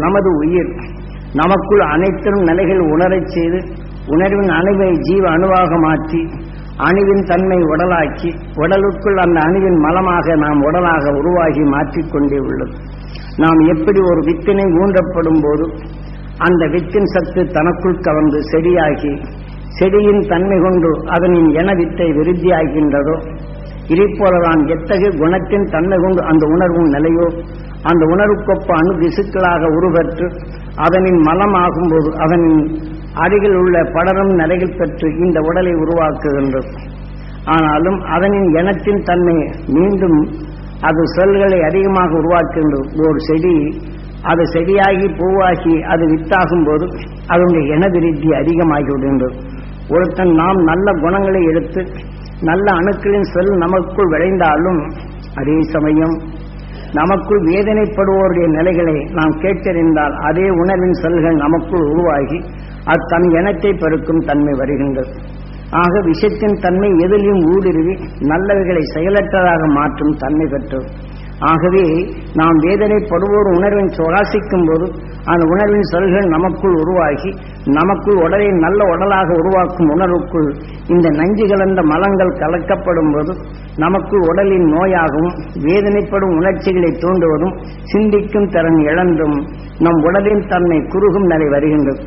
நமது உயிர் நமக்குள் அனைத்திலும் நிலைகள் உணரச் செய்து உணர்வின் அணுவை ஜீவ அணுவாக மாற்றி அணுவின் தன்மை உடலாக்கி உடலுக்குள் அந்த அணுவின் மலமாக நாம் உடலாக உருவாகி மாற்றிக்கொண்டே உள்ளது. நாம் எப்படி ஒரு வித்தினை ஊன்றப்படும் போது அந்த வித்தின் சத்து தனக்குள் கவர்ந்து செடியாகி செடியின் தன்மை கொண்டு அதனின் என வித்தை விருத்தியாகின்றதோ இதைப்போலதான் எத்தகைய குணத்தின் தன்மை கொண்டு அந்த உணர்வும் நிலையோ அந்த உணர்வுக்கொப்ப அணு திசுக்களாக உருவற்று அதனின் மலம் ஆகும்போது அதனின் அருகில் உள்ள படரும் நிலைகள் பெற்று இந்த உடலை உருவாக்குகின்றது. ஆனாலும் அதனின் எண்ணத்தின் தன்மை மீண்டும் அது செல்களை அதிகமாக உருவாக்குகின்றது. ஒரு செடி அது செடியாகி பூவாகி அது வித்தாகும் போது அதனுடைய என விருத்தி அதிகமாகி விடுகின்றது. ஒருத்தன் நாம் நல்ல குணங்களை எடுத்து நல்ல அணுக்களின் செல் நமக்குள் விளைந்தாலும் அதே சமயம் நமக்குள் வேதனைப்படுவோருடைய நிலைகளை நாம் கேட்டறிந்தால் அதே உணர்வின் செல்கள் நமக்குள் உருவாகி அது தன் எண்ணத்தை பெருக்கும் தன்மை வருகின்றது. ஆக விஷத்தின் தன்மை எதிலையும் ஊடுருவி நல்லவைகளை செயலற்றதாக மாற்றும் தன்மை பெற்றது. ஆகவே நாம் வேதனைப்படுவோர் உணர்வின் சுவாசிக்கும் போது அந்த உணர்வின் செல்கள் நமக்குள் உருவாகி நமக்குள் உடலை நல்ல உடலாக உருவாக்கும் உணர்வுக்குள் இந்த நஞ்சு கலந்த மலங்கள் கலக்கப்படும் போது நமக்குள் உடலின் நோயாகவும் வேதனைப்படும் உணர்ச்சிகளை தூண்டுவதும் சிந்திக்கும் திறன் இழந்தும் நம் உடலின் தன்னை குறுகும் நிலை வருகின்றது.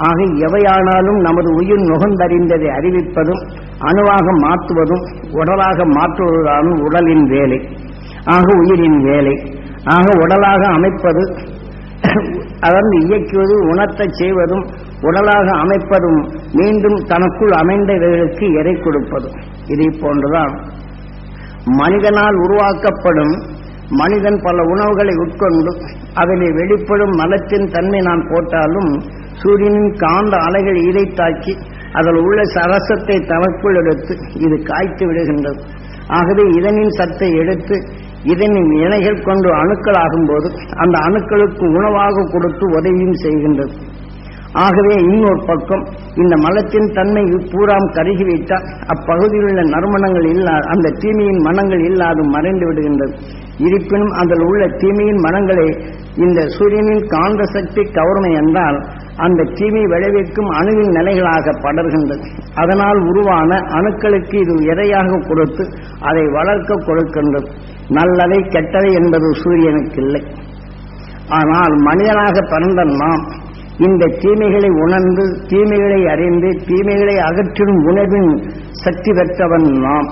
ஆக எவையானாலும் நமது உயிர் நுகர்ந்தறிந்ததை அறிவிப்பதும் அணுவாக மாற்றுவதும் உடலாக மாற்றுவதுதான் உடலின் வேலை. ஆக உயிரின் வேலை. ஆக உடலாக அமைப்பது அதற்கு இயக்குவது உணர்த்தச் செய்வதும் உடலாக அமைப்பதும் மீண்டும் தனக்குள் அமைந்தவர்களுக்கு எடை கொடுப்பதும் இதை போன்றுதான் மனிதனால் உருவாக்கப்படும் மனிதன் பல உணவுகளை உட்கொண்டு அதிலே வெளிப்படும் மலத்தின் தன்மை நான் போட்டாலும் சூரியனின் காந்த அலைகள் இதை தாக்கி அதில் உள்ள சரசத்தை தனக்குள் எடுத்து இது காய்த்து விடுகின்றது. ஆகவே இதனின் சத்தை எடுத்து இதனின் இணைகள் கொண்டு அணுக்கள் ஆகும்போது அந்த அணுக்களுக்கு உணவாக கொடுத்து உதவியும் செய்கின்றது. ஆகவே இன்னொரு பக்கம் இந்த மலத்தின் தன்மை பூராம் கருகிவிட்டால் அப்பகுதியில் உள்ள நறுமணங்கள் இல்லாத அந்த தீமையின் மனங்கள் இல்லாது மறைந்து விடுகின்றது. இருப்பினும் அதில் உள்ள தீமையின் மனங்களை இந்த சூரியனின் காந்த சக்தி கவர்மை என்றால் அந்த தீமை விளைவிக்கும் அணுவின் நிலைகளாக படர்கின்றது. அதனால் உருவான அணுக்களுக்கு இது இரையாக கொடுத்து அதை வளர்க்க கொடுக்கின்றது. நல்லதை கெட்டதை என்பது சூரியனுக்கு இல்லை. ஆனால் மனிதனாக பிறந்த நாம் இந்த தீமைகளை உணர்ந்து தீமைகளை அறிந்து தீமைகளை அகற்றும் உணர்வின் சக்தி பெற்றவன் நாம்.